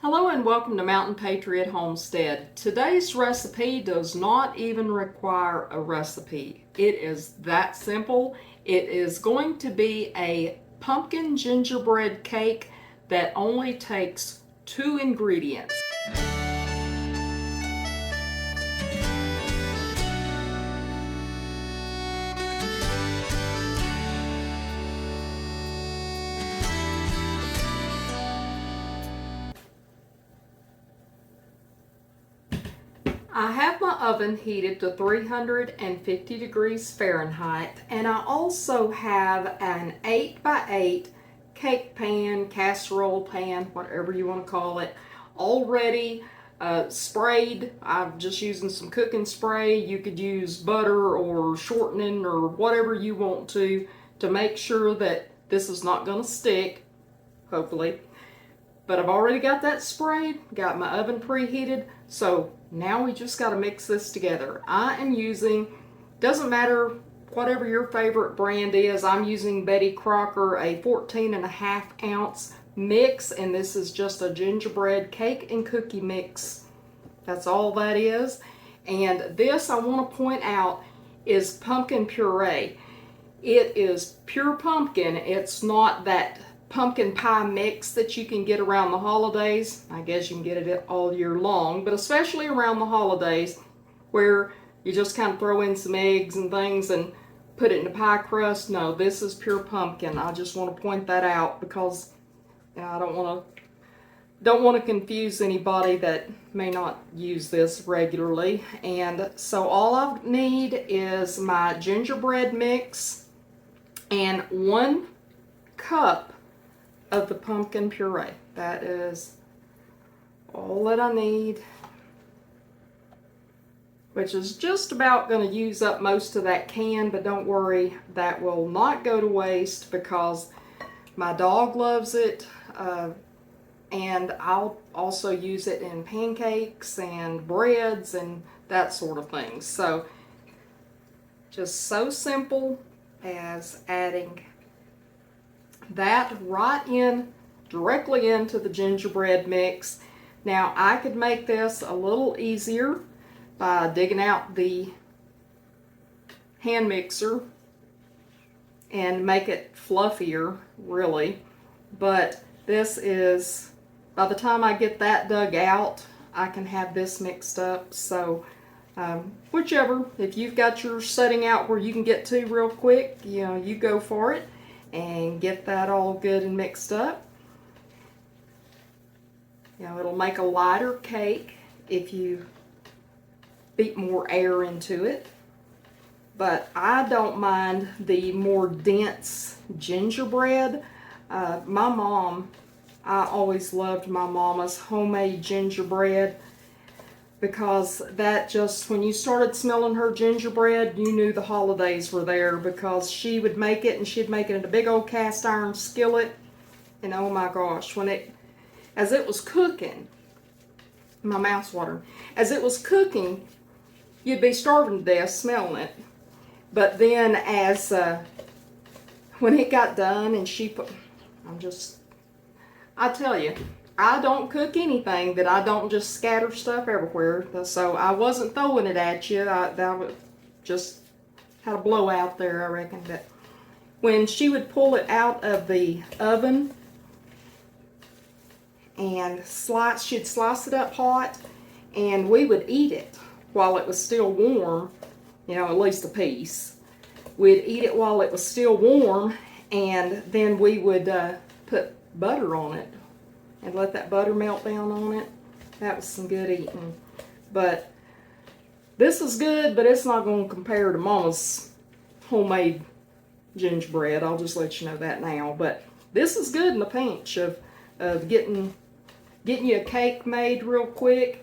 Hello and welcome to Mountain Patriot Homestead. Today's recipe does not even require a recipe. It is that simple. It is going to be a pumpkin gingerbread cake that only takes 2 ingredients. I have my oven heated to 350 degrees Fahrenheit, and I also have an 8x8 cake pan, casserole pan, whatever you want to call it, already sprayed. I'm just using some cooking spray. You could use butter or shortening or whatever you want to make sure that this is not going to stick, hopefully. But I've already got that sprayed, got my oven preheated, so now we just got to mix this together. I am using, doesn't matter whatever your favorite brand is, I'm using Betty Crocker, a 14.5 ounce mix, and this is just a gingerbread cake and cookie mix. That's all that is. And this, I want to point out, is pumpkin puree. It is pure pumpkin. It's not that pumpkin pie mix that you can get around the holidays. I guess you can get it all year long, but especially around the holidays where you just kind of throw in some eggs and things and put it in a pie crust. No, this is pure pumpkin. I just want to point that out because I don't want to confuse anybody that may not use this regularly. And so all I need is my gingerbread mix and 1 cup of the pumpkin puree. That is all that I need, which is just about going to use up most of that can, but don't worry, that will not go to waste because my dog loves it, and I'll also use it in pancakes and breads and that sort of thing. So just so simple as adding that right in, directly into the gingerbread mix. Now I could make this a little easier by digging out the hand mixer and make it fluffier, really. But this is, by the time I get that dug out, I can have this mixed up. So whichever, if you've got your setting out where you can get to real quick, you go for it and get that all good and mixed up. It'll make a lighter cake if you beat more air into it. But I don't mind the more dense gingerbread. My mom, I always loved my mama's homemade gingerbread because that just, when you started smelling her gingerbread, you knew the holidays were there because she would make it, and she'd make it in a big old cast iron skillet. And oh my gosh, as it was cooking, my mouth's watering, as it was cooking, you'd be starving to death smelling it. But then when it got done and she put, I tell you, I don't cook anything that I don't just scatter stuff everywhere. So I wasn't throwing it at you. That would just had a blowout there, I reckon. But when she would pull it out of the oven and she'd slice it up hot, and we would eat it while it was still warm. At least a piece. We'd eat it while it was still warm, and then we would put butter on it and let that butter melt down on it. That was some good eating. But this is good, but it's not going to compare to Mama's homemade gingerbread. I'll just let you know that now. But this is good in a pinch of getting you a cake made real quick,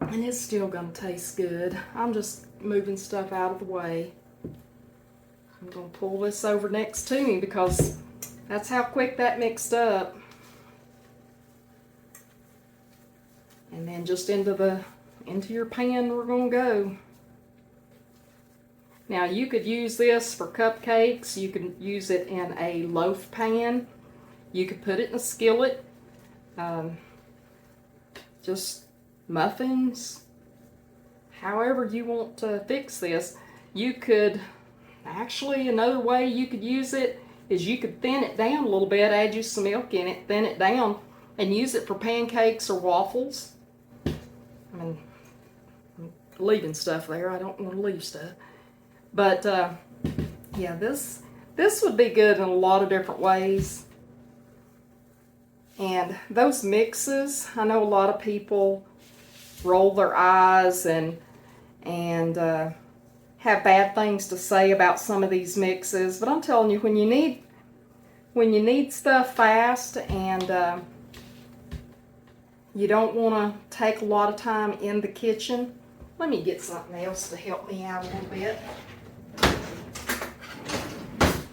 and it's still going to taste good. I'm just moving stuff out of the way. I'm going to pull this over next to me because that's how quick that mixed up. And then just into your pan we're going to go. Now you could use this for cupcakes. You can use it in a loaf pan. You could put it in a skillet. just muffins, however you want to fix this. You could, actually another way you could use it is you could thin it down a little bit, add you some milk in it, thin it down, and use it for pancakes or waffles. I mean, I'm leaving stuff there. I don't want to leave stuff. But yeah, this would be good in a lot of different ways. And those mixes, I know a lot of people roll their eyes and have bad things to say about some of these mixes, but I'm telling you, when you need stuff fast and you don't want to take a lot of time in the kitchen, let me get something else to help me out a little bit,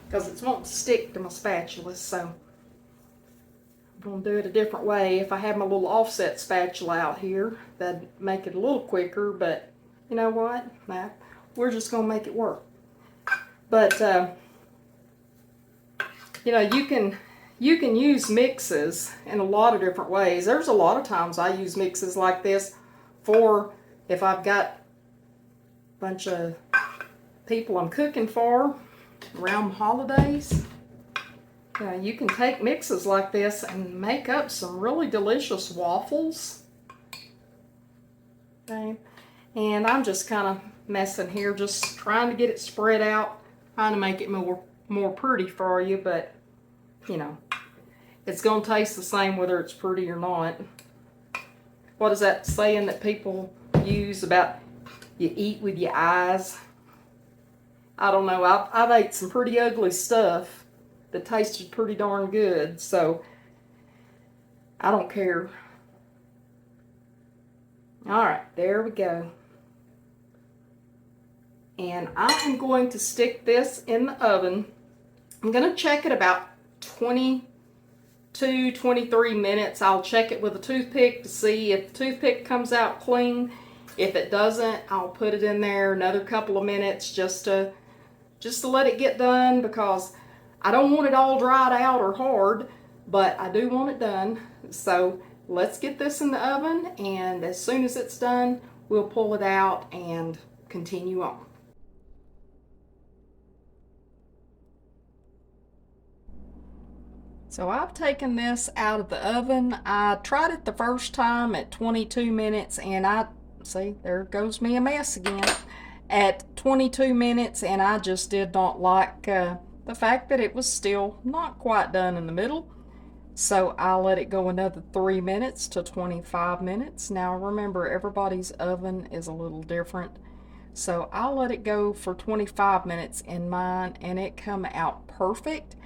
because it won't stick to my spatula. So I'm going to do it a different way. If I had my little offset spatula out here, that'd make it a little quicker, but you know what? Nah, we're just going to make it work. But, you know, you can use mixes in a lot of different ways. There's a lot of times I use mixes like this for if I've got a bunch of people I'm cooking for around the holidays. You can take mixes like this and make up some really delicious waffles. Okay, and I'm just kind of messing here, just trying to get it spread out, trying to make it more pretty for you, but you know, it's going to taste the same whether it's pretty or not. What is that saying that people use about you eat with your eyes? I don't know. I've ate some pretty ugly stuff that tasted pretty darn good, so I don't care. Alright, there we go. And I am going to stick this in the oven. I'm going to check it about 22, 23 minutes. I'll check it with a toothpick to see if the toothpick comes out clean. If it doesn't, I'll put it in there another couple of minutes just to let it get done, because I don't want it all dried out or hard, but I do want it done. So let's get this in the oven, and as soon as it's done, we'll pull it out and continue on. So I've taken this out of the oven. I tried it the first time at 22 minutes, and see, there goes me a mess again. At 22 minutes, and I just did not like the fact that it was still not quite done in the middle. So I let it go another 3 minutes to 25 minutes. Now remember, everybody's oven is a little different. So I let it go for 25 minutes in mine, and it come out perfect.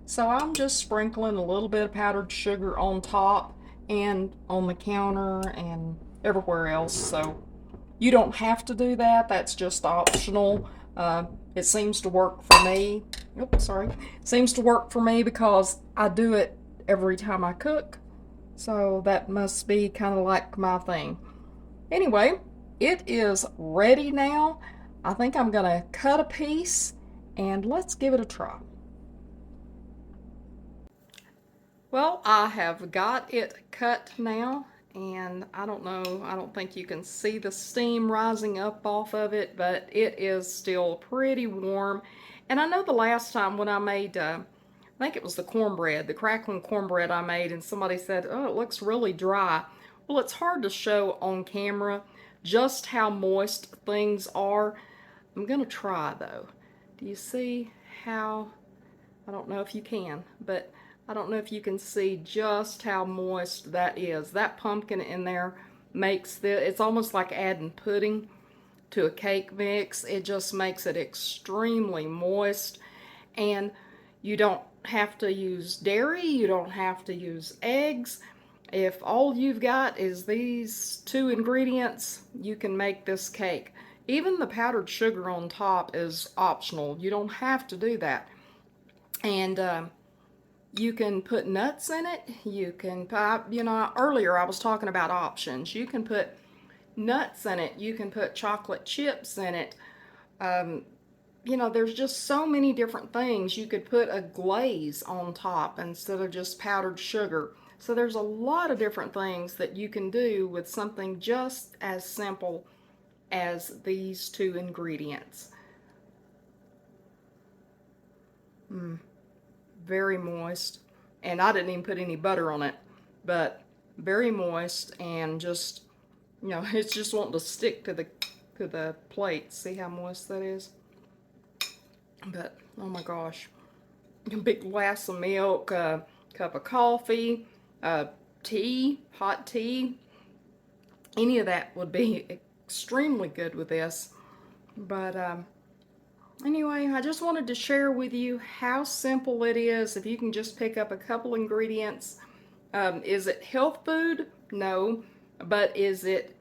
So I'm just sprinkling a little bit of powdered sugar on top and on the counter and everywhere else. So you don't have to do that. That's just optional. It seems to work for me. Oops, sorry. Seems to work for me because I do it every time I cook. So that must be kind of like my thing. Anyway, it is ready now. I think I'm going to cut a piece and let's give it a try. Well, I have got it cut now, and I don't think you can see the steam rising up off of it, but it is still pretty warm. And I know the last time when I made, I think it was the cornbread, the crackling cornbread I made, and somebody said, oh, it looks really dry. Well, it's hard to show on camera just how moist things are. I'm going to try, though. Do you see how, I don't know if you can, but I don't know if you can see just how moist that is. That pumpkin in there makes it's almost like adding pudding to a cake mix. It just makes it extremely moist, and you don't have to use dairy, you don't have to use eggs. If all you've got is these two ingredients, you can make this cake. Even the powdered sugar on top is optional. You don't have to do that. And you can put nuts in it. You can, earlier I was talking about options. You can put nuts in it. You can put chocolate chips in it. There's just so many different things. You could put a glaze on top instead of just powdered sugar. So there's a lot of different things that you can do with something just as simple as these two ingredients. Very moist, and I didn't even put any butter on it, but very moist, and just, you know, it's just wanting to stick to the plate. See how moist that is? But oh my gosh, a big glass of milk, a cup of coffee, tea, hot tea, any of that would be extremely good with this. But anyway, I just wanted to share with you how simple it is if you can just pick up a couple ingredients. Is it health food? No. But is it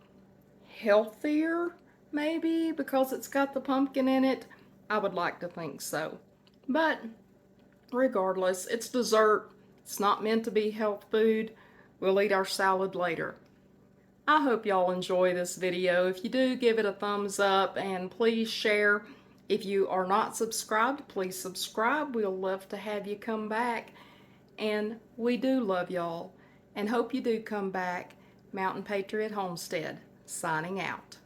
healthier? Maybe, because it's got the pumpkin in it? I would like to think so. But regardless, it's dessert. It's not meant to be health food. We'll eat our salad later. I hope y'all enjoy this video. If you do, give it a thumbs up and please share. If you are not subscribed, please subscribe. We'll love to have you come back. And we do love y'all and hope you do come back. Mountain Patriot Homestead, signing out.